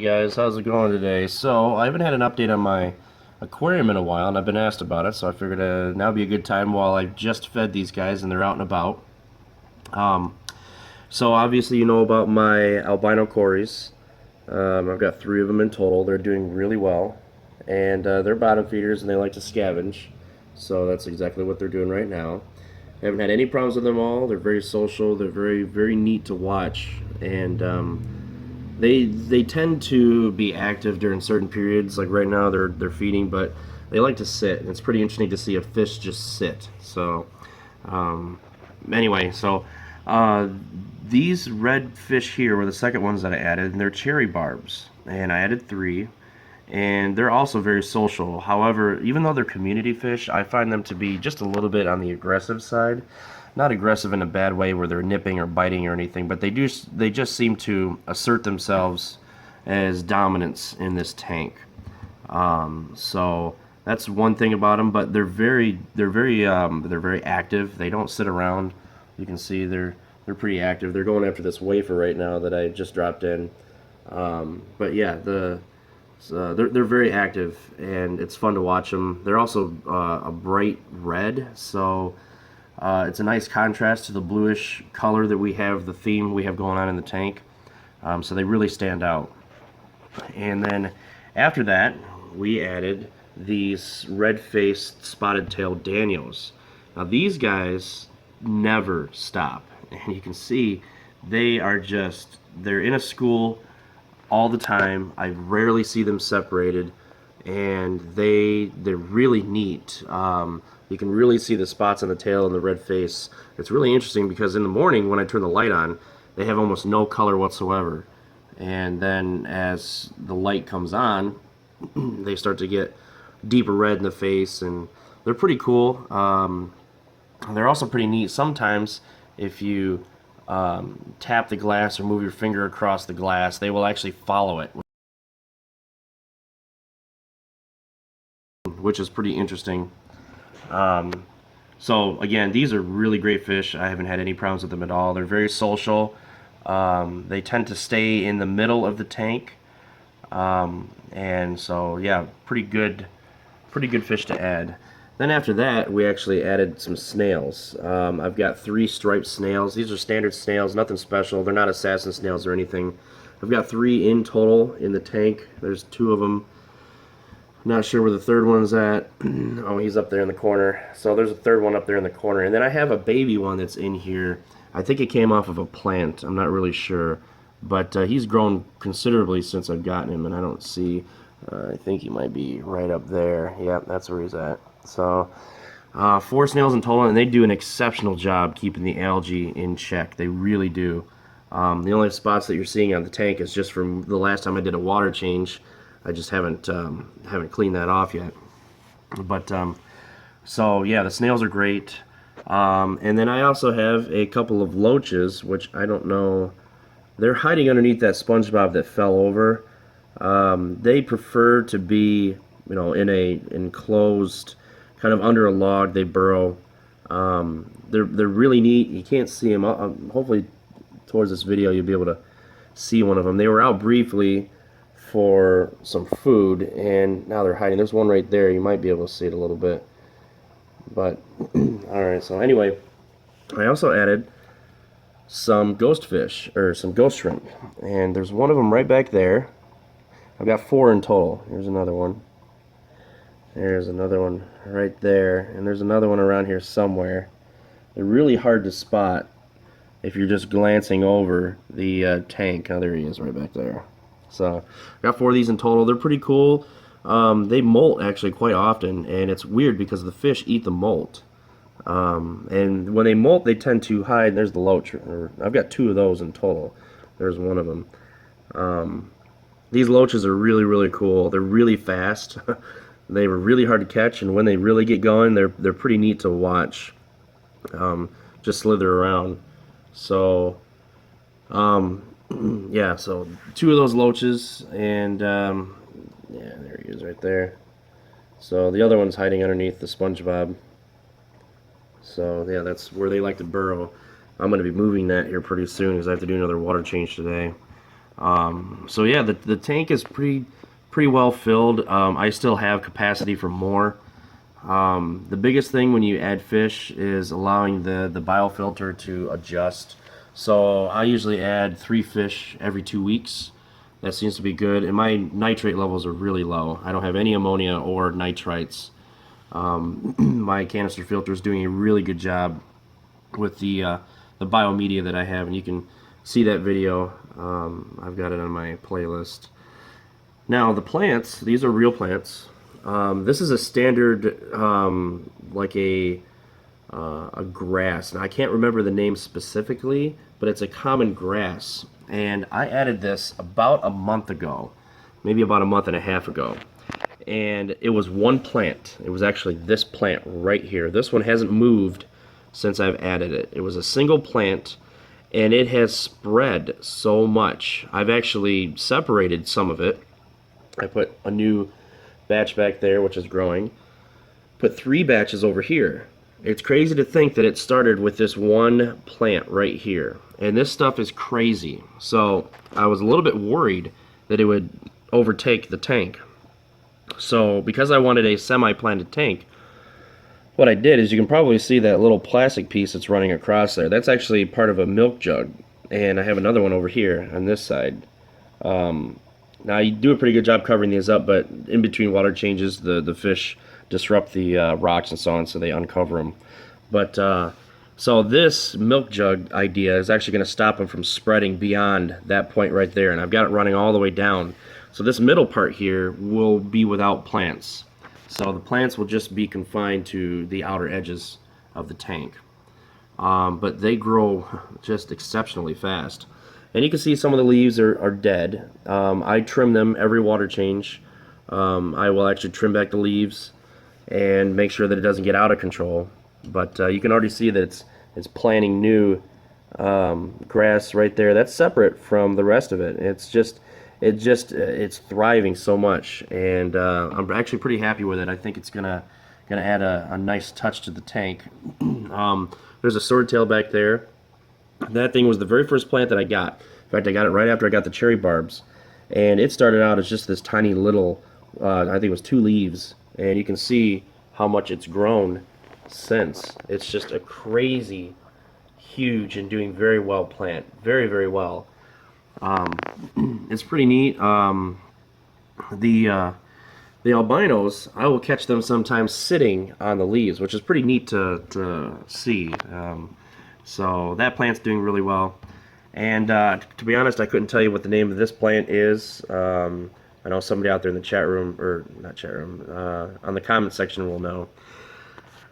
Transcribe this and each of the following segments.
guys, how's it going today? So I haven't had an update on my aquarium in a while, and I've been asked about it, so I figured now would be a good time while I just fed these guys and they're out and about. Um, so obviously you know about my albino cories. I've got 3 of them in total. They're doing really well, and they're bottom feeders and they like to scavenge, so that's exactly what they're doing right now. I haven't had any problems with them all. They're very social. They're very neat to watch, and they tend to be active during certain periods. Like right now, they're feeding, but they like to sit. And it's pretty interesting to see a fish just sit. So um, anyway, so uh, these red fish here were the second ones that I added, and they're cherry barbs, and I added 3. And they're also very social. However, even though they're community fish, I find them to be just a little bit on the aggressive side. Not aggressive in a bad way where they're nipping or biting or anything, but they just seem to assert themselves as dominants in this tank. So that's one thing about them, but they're very active. They don't sit around. You can see they're pretty active. They're going after this wafer right now that I just dropped in. But yeah, they're very active, and it's fun to watch them. They're also a bright red, so it's a nice contrast to the bluish color that we have, the theme we have going on in the tank. So they really stand out. And then after that, we added these red-faced spotted-tailed Daniels. Now these guys never stop, and you can see they're in a school all the time. I rarely see them separated, and they're really neat. You can really see the spots on the tail and the red face. It's really interesting because in the morning when I turn the light on, they have almost no color whatsoever, and then as the light comes on, they start to get deeper red in the face, and they're pretty cool. They're also pretty neat. Sometimes if you tap the glass or move your finger across the glass, they will actually follow it, which is pretty interesting. So again, these are really great fish. I haven't had any problems with them at all. They're very social. They tend to stay in the middle of the tank, and so yeah, pretty good fish to add. Then after that, we actually added some snails. I've got 3 striped snails. These are standard snails, nothing special. They're not assassin snails or anything. I've got 3 in total in the tank. There's 2 of them. Not sure where the third one's at. Oh, he's up there in the corner. So there's a third one up there in the corner. And then I have a baby one that's in here. I think it came off of a plant. I'm not really sure. But he's grown considerably since I've gotten him, and I don't see... I think he might be right up there. Yep, that's where he's at. So 4 snails in total, and they do an exceptional job keeping the algae in check. They really do. The only spots that you're seeing on the tank is just from the last time I did a water change. I just haven't cleaned that off yet. But so yeah, the snails are great. And then I also have a couple of loaches, which I don't know. They're hiding underneath that SpongeBob that fell over. They prefer to be, in a enclosed, kind of under a log. They burrow. They're really neat. You can't see them. Hopefully, towards this video, you'll be able to see one of them. They were out briefly for some food, and now they're hiding. There's one right there. You might be able to see it a little bit. But all right. So anyway, I also added some ghost fish, or some ghost shrimp, and there's one of them right back there. I've got 4 in total. Here's another one. There's another one right there, and there's another one around here somewhere. They're really hard to spot if you're just glancing over the tank. Oh, there he is right back there. So I've got 4 of these in total. They're pretty cool. They molt actually quite often, and it's weird because the fish eat the molt. And when they molt, they tend to hide. There's the loach. I've got 2 of those in total. There's one of them. These loaches are really cool. They're really fast. They were really hard to catch, and when they really get going, they're pretty neat to watch. Just slither around. So yeah, so 2 of those loaches, and yeah, there he is right there. So the other one's hiding underneath the SpongeBob. So yeah, that's where they like to burrow. I'm going to be moving that here pretty soon because I have to do another water change today. So yeah, the tank is pretty well filled. I still have capacity for more. The biggest thing when you add fish is allowing the biofilter to adjust. So I usually add 3 fish every 2 weeks. That seems to be good, and my nitrate levels are really low. I don't have any ammonia or nitrites. My canister filter is doing a really good job with the biomedia that I have, and you can see that video. I've got it on my playlist. Now the plants, these are real plants. This is a standard, like a grass. Now I can't remember the name specifically, but it's a common grass. And I added this about a month ago, maybe about a month and a half ago. And it was one plant. It was actually this plant right here. This one hasn't moved since I've added it. It was a single plant, and it has spread so much. I've actually separated some of it. I put a new batch back there, which is growing. Put 3 batches over here. It's crazy to think that it started with this one plant right here. And this stuff is crazy. So I was a little bit worried that it would overtake the tank. So because I wanted a semi-planted tank, what I did is, you can probably see that little plastic piece that's running across there. That's actually part of a milk jug. And I have another one over here on this side. Now you do a pretty good job covering these up, but in between water changes, the fish disrupt the rocks and so on, so they uncover them. But so this milk jug idea is actually going to stop them from spreading beyond that point right there, and I've got it running all the way down. So this middle part here will be without plants. So the plants will just be confined to the outer edges of the tank. But they grow just exceptionally fast. And you can see some of the leaves are dead. I trim them every water change. I will actually trim back the leaves and make sure that it doesn't get out of control. But you can already see that it's planting new grass right there. That's separate from the rest of it. It's thriving so much, and I'm actually pretty happy with it. I think it's gonna add a nice touch to the tank. There's a swordtail back there. That thing was the very first plant that I got. In fact, I got it right after I got the cherry barbs, and it started out as just this tiny little, I think it was 2 leaves, and you can see how much it's grown since. It's just a crazy, huge, and doing very well plant. Very, very well. It's pretty neat. The albinos, I will catch them sometimes sitting on the leaves, which is pretty neat to see. So that plant's doing really well. And to be honest, I couldn't tell you what the name of this plant is. I know somebody out there in the chat room, or not chat room, on the comment section will know.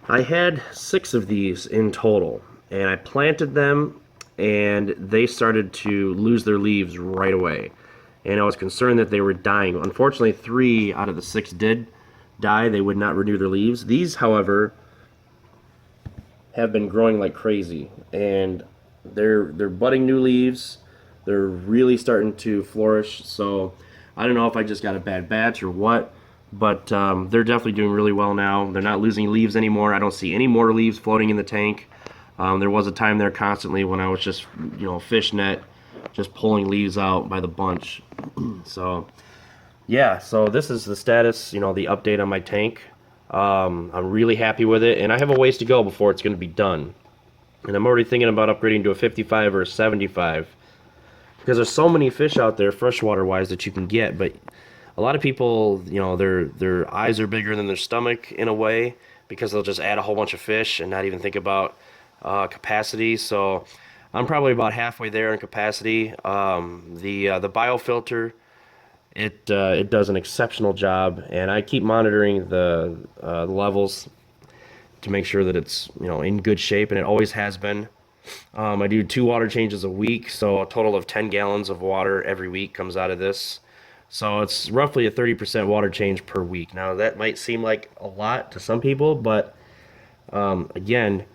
I had 6 of these in total, and I planted them, and they started to lose their leaves right away. And I was concerned that they were dying. Unfortunately, 3 out of the 6 did die. They would not renew their leaves. These, however, have been growing like crazy, and they're budding new leaves. They're really starting to flourish. So I don't know if I just got a bad batch or what, but they're definitely doing really well now. They're not losing leaves anymore. I don't see any more leaves floating in the tank. There was a time there constantly when I was just, fishnet, just pulling leaves out by the bunch. So yeah, so this is the status, the update on my tank. I'm really happy with it, and I have a ways to go before it's going to be done. And I'm already thinking about upgrading to a 55 or a 75, because there's so many fish out there freshwater wise that you can get. But a lot of people, their eyes are bigger than their stomach in a way, because they'll just add a whole bunch of fish and not even think about capacity. So I'm probably about halfway there in capacity. The biofilter, it does an exceptional job, and I keep monitoring the levels to make sure that it's in good shape, and it always has been. I do 2 water changes a week, so a total of 10 gallons of water every week comes out of this. So it's roughly a 30% water change per week. Now that might seem like a lot to some people, but again,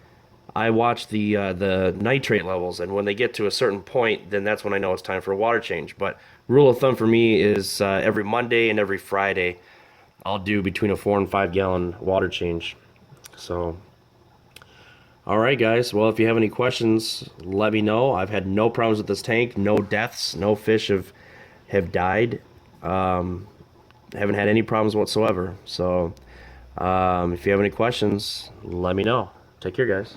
I watch the nitrate levels, and when they get to a certain point, then that's when I know it's time for a water change. But rule of thumb for me is every Monday and every Friday, I'll do between a 4 and 5 gallon water change. So All right, guys. Well, if you have any questions, let me know. I've had no problems with this tank, no deaths, no fish have died. Haven't had any problems whatsoever. So, if you have any questions, let me know. Take care, guys.